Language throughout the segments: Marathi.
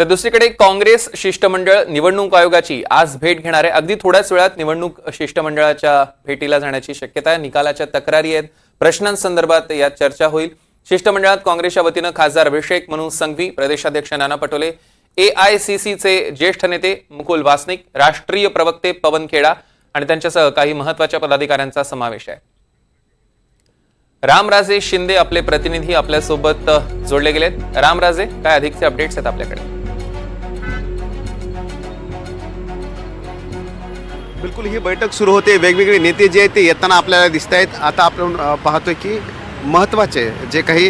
तर दुसरीकडे काँग्रेस शिष्टमंडळ निवडणूक आयोगाची आज भेट घेणार आहे। अगदी थोड्याच वेळात निवडणूक शिष्टमंडळाच्या भेटीला जाण्याची शक्यता आहे। निकालाच्या तक्रारी आहेत, प्रश्नांसंदर्भात यात चर्चा होईल। शिष्टमंडळात काँग्रेसच्या वतीनं खासदार अभिषेक मनु संघवी, प्रदेशाध्यक्ष नाना पटोले, एआयसीसीचे ज्येष्ठ नेते मुकुल वासनिक, राष्ट्रीय प्रवक्ते पवन खेडा आणि त्यांच्यासह काही महत्त्वाच्या पदाधिकाऱ्यांचा समावेश आहे। रामराजे शिंदे आपले प्रतिनिधी आपल्यासोबत जोडले गेलेत। रामराजे, काय अधिकचे अपडेट्स आहेत आपल्याकडे? बिलकुल ही बैठक सुरू होते, वेगवेगळे नेते जे आहेत ते येताना आपल्याला दिसत आहेत। आता आपण पाहतोय की महत्त्वाचे जे काही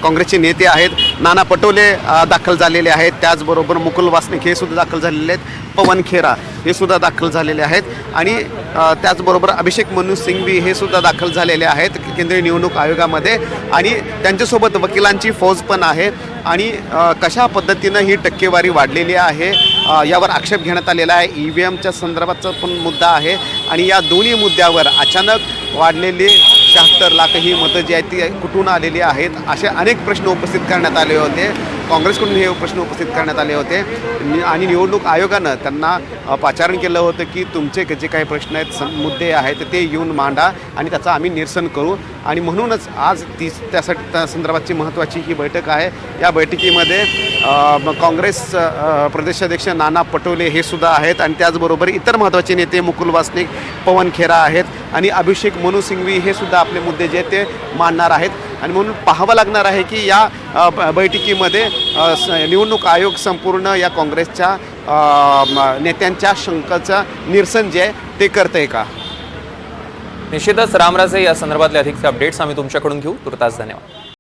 काँग्रेसचे नेते आहेत, नाना पटोले दाखल झालेले आहेत, त्याचबरोबर मुकुल वासनिक हे सुद्धा दाखल झालेले आहेत, पवन खेरा हे सुद्धा दाखल झालेले आहेत आणि त्याचबरोबर अभिषेक मनु सिंघवी हे सुद्धा दाखल झालेले आहेत केंद्रीय निवडणूक आयोगामध्ये आणि त्यांच्यासोबत वकिलांची फौज पण आहे आणि कशा पद्धतीनं ही टक्केवारी वाढलेली आहे यावर आक्षेप घेण्यात आलेला आहे। EVMच्या संदर्भाचा पण मुद्दा आहे आणि या दोन्ही मुद्द्यावर अचानक वाढलेली 76 लाख ही मतं जी आहेत ती कुठून आलेली आहेत असे अनेक प्रश्न उपस्थित करण्यात आले होते। काँग्रेसकडून हे प्रश्न उपस्थित करण्यात आले होते आणि निवडणूक आयोगानं त्यांना पाचारण केलं होतं की तुमचे जे काही प्रश्न आहेत, मुद्दे आहेत ते येऊन मांडा आणि त्याचं आम्ही निरसन करू आणि म्हणूनच आज त्यासाठी त्या संदर्भाची महत्त्वाची ही बैठक आहे। या बैठकीमध्ये काँग्रेस प्रदेशाध्यक्ष नाना पटोले हे सुद्धा आहेत आणि त्याचबरोबर इतर महत्त्वाचे नेते मुकुल वासनिक, पवन खेरा आहेत आणि अभिषेक मनु सिंघवी हे सुद्धा आपले मुद्दे जे ते मांडणार आहेत आणि म्हणून पाहावं लागणार आहे की या बैठकीमध्ये निवडणूक आयोग संपूर्ण या काँग्रेसच्या नेत्यांच्या शंकाचं निरसन जे आहे ते करतंय का। निश्चितच रामराजे, या संदर्भातले अधिकचे अपडेट्स आम्ही तुमच्याकडून घेऊ। तुर्तास धन्यवाद।